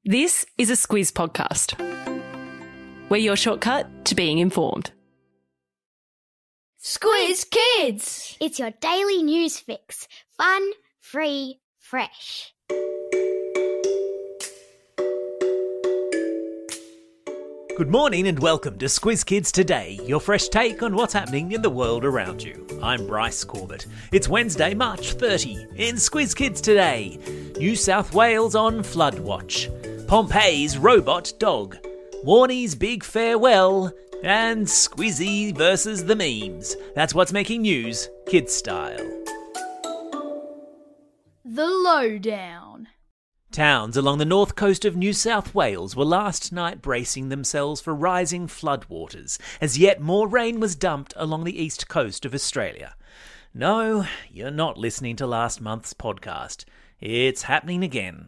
This is a Squiz podcast. We're your shortcut to being informed. Squiz Kids! It's your daily news fix. Fun, free, fresh. Good morning and welcome to Squiz Kids Today, your fresh take on what's happening in the world around you. I'm Bryce Corbett. It's Wednesday, March 30. In Squiz Kids Today, New South Wales on flood watch, Pompeii's robot dog, Warnie's big farewell, and Squizzy versus the memes. That's what's making news, kids style. The lowdown. Towns along the north coast of New South Wales were last night bracing themselves for rising floodwaters, as yet more rain was dumped along the east coast of Australia. No, you're not listening to last month's podcast. It's happening again.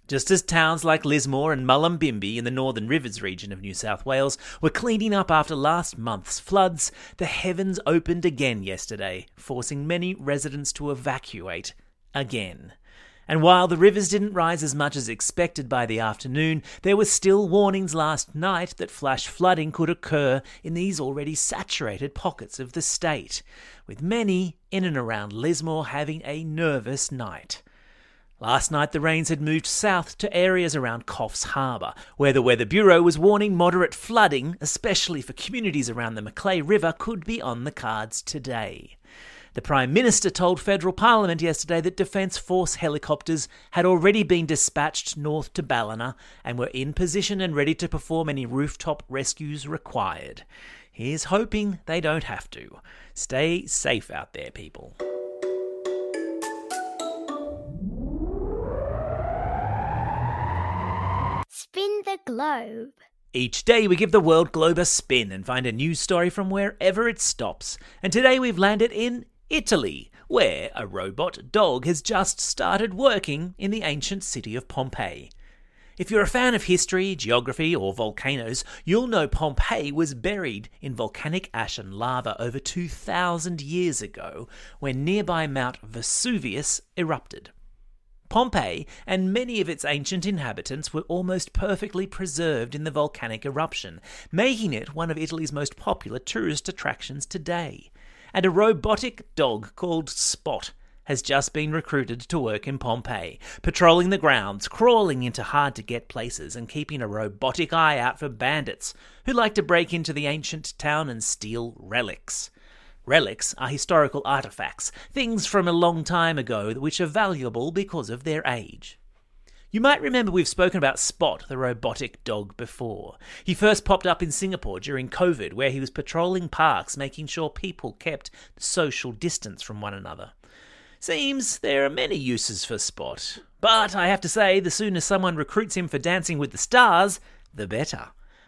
Just as towns like Lismore and Mullumbimby in the Northern Rivers region of New South Wales were cleaning up after last month's floods, the heavens opened again yesterday, forcing many residents to evacuate again. And while the rivers didn't rise as much as expected by the afternoon, there were still warnings last night that flash flooding could occur in these already saturated pockets of the state, with many in and around Lismore having a nervous night. Last night the rains had moved south to areas around Coffs Harbour, where the Weather Bureau was warning moderate flooding, especially for communities around the Macleay River, could be on the cards today. The Prime Minister told Federal Parliament yesterday that Defence Force helicopters had already been dispatched north to Ballina and were in position and ready to perform any rooftop rescues required. Here's hoping they don't have to. Stay safe out there, people. Spin the globe. Each day we give the world globe a spin and find a news story from wherever it stops. And today we've landed in Italy, where a robot dog has just started working in the ancient city of Pompeii. If you're a fan of history, geography or volcanoes, you'll know Pompeii was buried in volcanic ash and lava over 2,000 years ago when nearby Mount Vesuvius erupted. Pompeii and many of its ancient inhabitants were almost perfectly preserved in the volcanic eruption, making it one of Italy's most popular tourist attractions today. And a robotic dog called Spot has just been recruited to work in Pompeii, patrolling the grounds, crawling into hard-to-get places and keeping a robotic eye out for bandits who like to break into the ancient town and steal relics. Relics are historical artefacts, things from a long time ago which are valuable because of their age. You might remember we've spoken about Spot, the robotic dog, before. He first popped up in Singapore during COVID, where he was patrolling parks, making sure people kept social distance from one another. Seems there are many uses for Spot, but I have to say, the sooner someone recruits him for Dancing with the Stars, the better.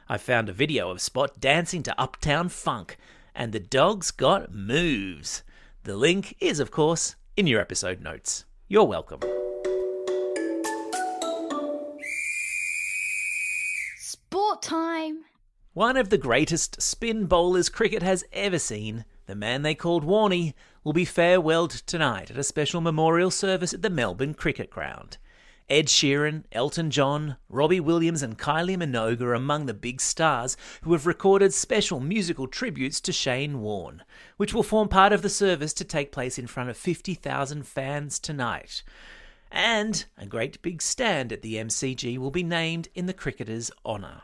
I found a video of Spot dancing to Uptown Funk, and the dog's got moves. The link is, of course, in your episode notes. You're welcome. Sport time. One of the greatest spin bowlers cricket has ever seen, the man they called Warnie, will be farewelled tonight at a special memorial service at the Melbourne Cricket Ground. Ed Sheeran, Elton John, Robbie Williams and Kylie Minogue are among the big stars who have recorded special musical tributes to Shane Warne, which will form part of the service to take place in front of 50,000 fans tonight. And a great big stand at the MCG will be named in the cricketer's honour.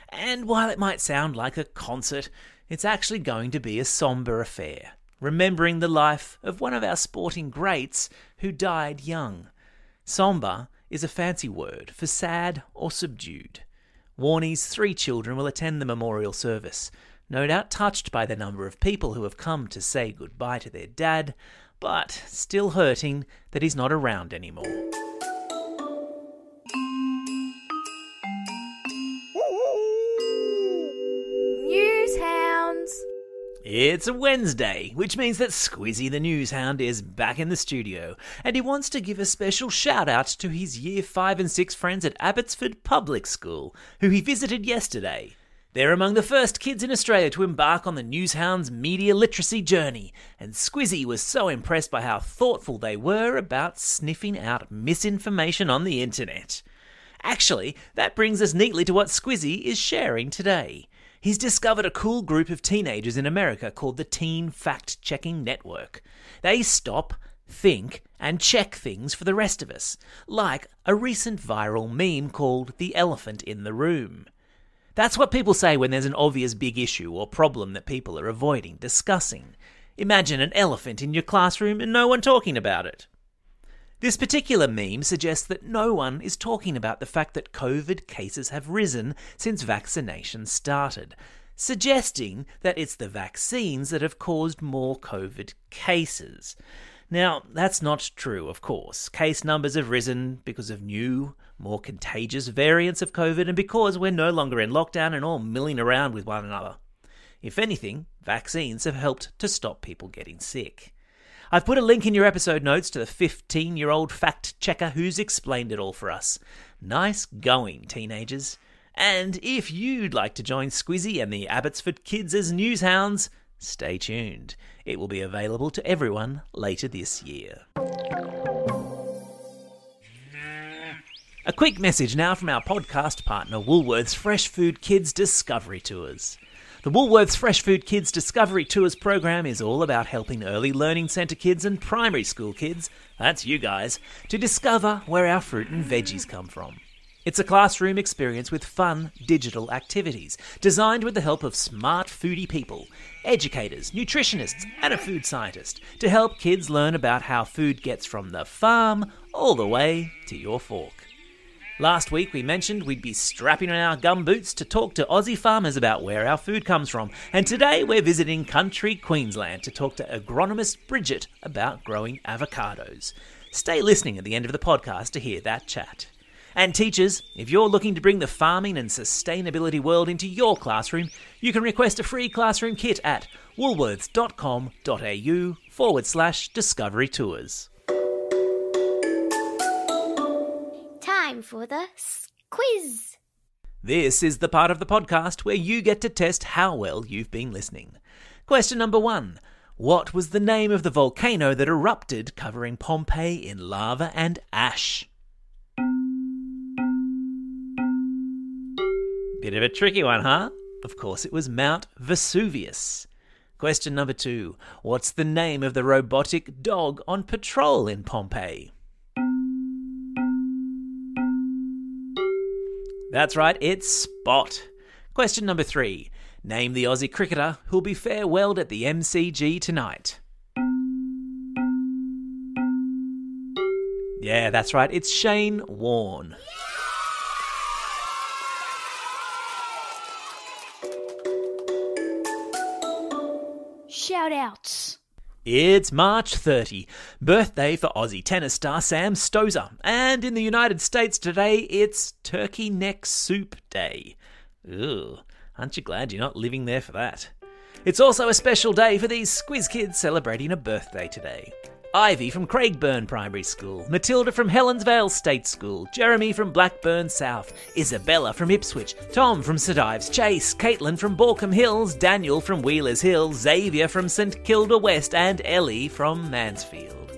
And while it might sound like a concert, it's actually going to be a sombre affair, remembering the life of one of our sporting greats who died young. Sombre is a fancy word for sad or subdued. Warnie's 3 children will attend the memorial service, no doubt touched by the number of people who have come to say goodbye to their dad, but still hurting that he's not around anymore. Newshounds. It's a Wednesday, which means that Squizzy the Newshound is back in the studio, and he wants to give a special shout-out to his Year 5 and 6 friends at Abbotsford Public School, who he visited yesterday. They're among the first kids in Australia to embark on the Newshounds media literacy journey, and Squizzy was so impressed by how thoughtful they were about sniffing out misinformation on the internet. Actually, that brings us neatly to what Squizzy is sharing today. He's discovered a cool group of teenagers in America called the Teen Fact-Checking Network. They stop, think, and check things for the rest of us, like a recent viral meme called The Elephant in the Room. That's what people say when there's an obvious big issue or problem that people are avoiding discussing. Imagine an elephant in your classroom and no one talking about it. This particular meme suggests that no one is talking about the fact that COVID cases have risen since vaccination started, suggesting that it's the vaccines that have caused more COVID cases. Now, that's not true, of course. Case numbers have risen because of new, more contagious variants of COVID and because we're no longer in lockdown and all milling around with one another. If anything, vaccines have helped to stop people getting sick. I've put a link in your episode notes to the 15-year-old fact-checker who's explained it all for us. Nice going, teenagers. And if you'd like to join Squizzy and the Abbotsford kids as Newshounds, stay tuned. It will be available to everyone later this year. A quick message now from our podcast partner Woolworths Fresh Food Kids Discovery Tours. The Woolworths Fresh Food Kids Discovery Tours program is all about helping early learning centre kids and primary school kids, that's you guys, to discover where our fruit and veggies come from. It's a classroom experience with fun digital activities, designed with the help of smart foodie people, educators, nutritionists and a food scientist, to help kids learn about how food gets from the farm all the way to your fork. Last week we mentioned we'd be strapping on our gumboots to talk to Aussie farmers about where our food comes from, and today we're visiting country Queensland to talk to agronomist Bridget about growing avocados. Stay listening at the end of the podcast to hear that chat. And teachers, if you're looking to bring the farming and sustainability world into your classroom, you can request a free classroom kit at woolworths.com.au/discovery tours. Time for the quiz. This is the part of the podcast where you get to test how well you've been listening. Question number 1. What was the name of the volcano that erupted covering Pompeii in lava and ash? Bit of a tricky one, huh? Of course it was Mount Vesuvius. Question number 2. What's the name of the robotic dog on patrol in Pompeii? That's right, it's Spot. Question number 3. Name the Aussie cricketer who'll be farewelled at the MCG tonight. Yeah, that's right, it's Shane Warne. Shout-outs. It's March 30, birthday for Aussie tennis star Sam Stosur, and in the United States today it's Turkey Neck Soup Day. Ugh, aren't you glad you're not living there for that? It's also a special day for these Squiz Kids celebrating a birthday today. Ivy from Craigburn Primary School, Matilda from Helensvale State School, Jeremy from Blackburn South, Isabella from Ipswich, Tom from St Ives Chase, Caitlin from Borkham Hills, Daniel from Wheelers Hill, Xavier from St Kilda West and Ellie from Mansfield.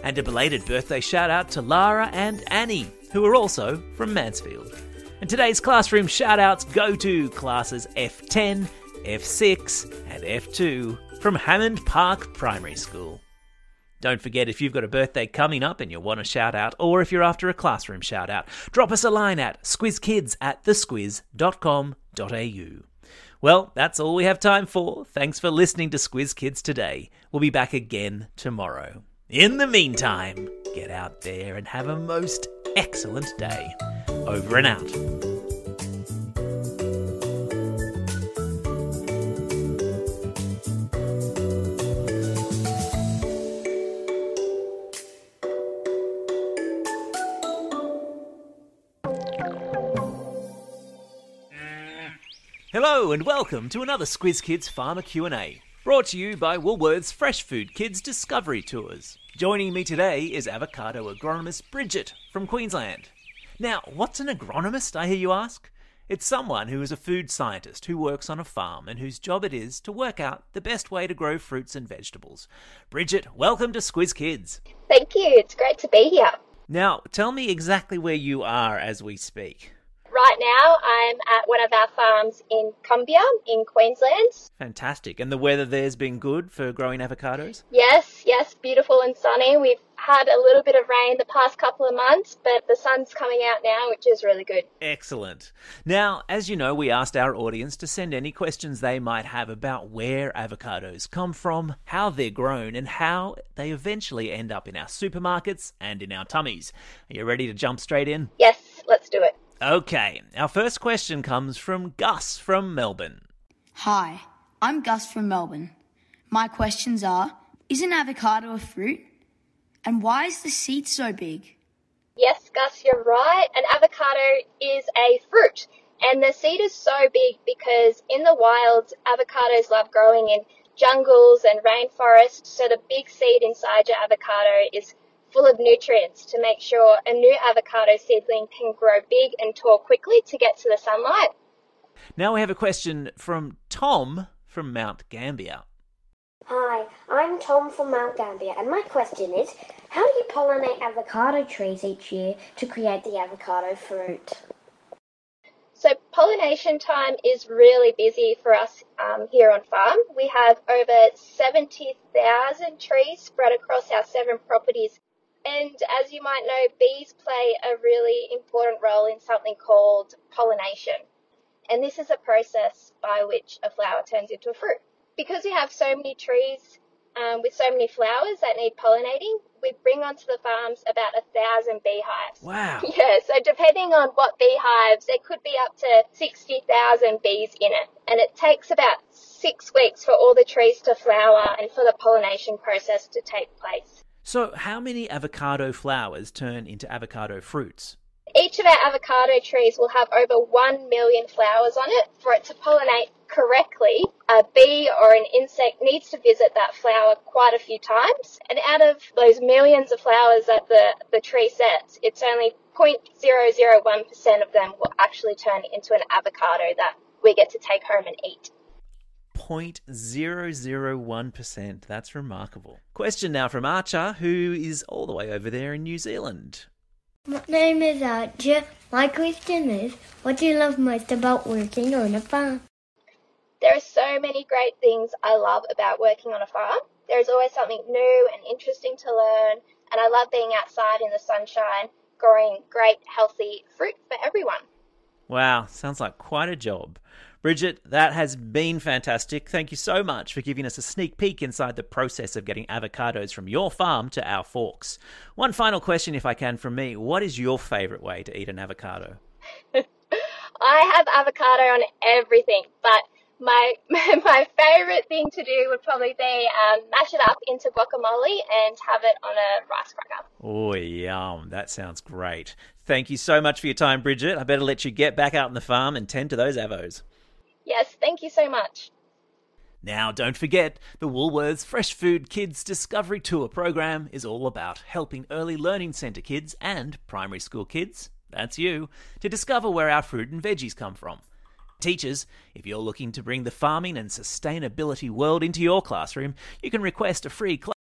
And a belated birthday shout out to Lara and Annie, who are also from Mansfield. And today's classroom shout outs go to classes F10, F6 and F2 from Hammond Park Primary School. Don't forget, if you've got a birthday coming up and you want a shout out, or if you're after a classroom shout out, drop us a line at squizkids@thesquiz.com.au. Well, that's all we have time for. Thanks for listening to Squiz Kids today. We'll be back again tomorrow. In the meantime, get out there and have a most excellent day. Over and out. Hello and welcome to another Squiz Kids Farmer Q&A, brought to you by Woolworths Fresh Food Kids Discovery Tours. Joining me today is avocado agronomist Bridget from Queensland. Now, what's an agronomist, I hear you ask? It's someone who is a food scientist who works on a farm and whose job it is to work out the best way to grow fruits and vegetables. Bridget, welcome to Squiz Kids. Thank you, it's great to be here. Now, tell me exactly where you are as we speak. Right now, I'm at one of our farms in Cumbria in Queensland. Fantastic. And the weather there's been good for growing avocados? Yes, beautiful and sunny. We've had a little bit of rain the past couple of months, but the sun's coming out now, which is really good. Excellent. Now, as you know, we asked our audience to send any questions they might have about where avocados come from, how they're grown, and how they eventually end up in our supermarkets and in our tummies. Are you ready to jump straight in? Yes, let's do it. Okay, our first question comes from Gus from Melbourne. Hi, I'm Gus from Melbourne. My questions are, is an avocado a fruit? And why is the seed so big? Yes, Gus, you're right. An avocado is a fruit. And the seed is so big because in the wild, avocados love growing in jungles and rainforests. So the big seed inside your avocado is full of nutrients to make sure a new avocado seedling can grow big and tall quickly to get to the sunlight. Now we have a question from Tom from Mount Gambier. Hi, I'm Tom from Mount Gambier, and my question is, how do you pollinate avocado trees each year to create the avocado fruit? So pollination time is really busy for us here on farm. We have over 70,000 trees spread across our 7 properties. And as you might know, bees play a really important role in something called pollination. And this is a process by which a flower turns into a fruit. Because we have so many trees with so many flowers that need pollinating, we bring onto the farms about 1,000 beehives. Wow. Yeah, so depending on what beehives, there could be up to 60,000 bees in it. And it takes about 6 weeks for all the trees to flower and for the pollination process to take place. So how many avocado flowers turn into avocado fruits? Each of our avocado trees will have over 1 million flowers on it. For it to pollinate correctly, a bee or an insect needs to visit that flower quite a few times. And out of those millions of flowers that the tree sets, it's only 0.001% of them will actually turn into an avocado that we get to take home and eat. 0.001%. That's remarkable. Question now from Archer, who is all the way over there in New Zealand. My name is Archer. My question is, what do you love most about working on a farm? There are so many great things I love about working on a farm. There's always something new and interesting to learn, and I love being outside in the sunshine, growing great, healthy fruit for everyone. Wow, sounds like quite a job. Bridget, that has been fantastic. Thank you so much for giving us a sneak peek inside the process of getting avocados from your farm to our forks. One final question, if I can, from me. What is your favourite way to eat an avocado? I have avocado on everything, but my favourite thing to do would probably be mash it up into guacamole and have it on a rice cracker. Oh, yum. That sounds great. Thank you so much for your time, Bridget. I better let you get back out on the farm and tend to those avos. Yes, thank you so much. Now, don't forget, the Woolworths Fresh Food Kids Discovery Tour program is all about helping early learning centre kids and primary school kids, that's you, to discover where our fruit and veggies come from. Teachers, if you're looking to bring the farming and sustainability world into your classroom, you can request a free class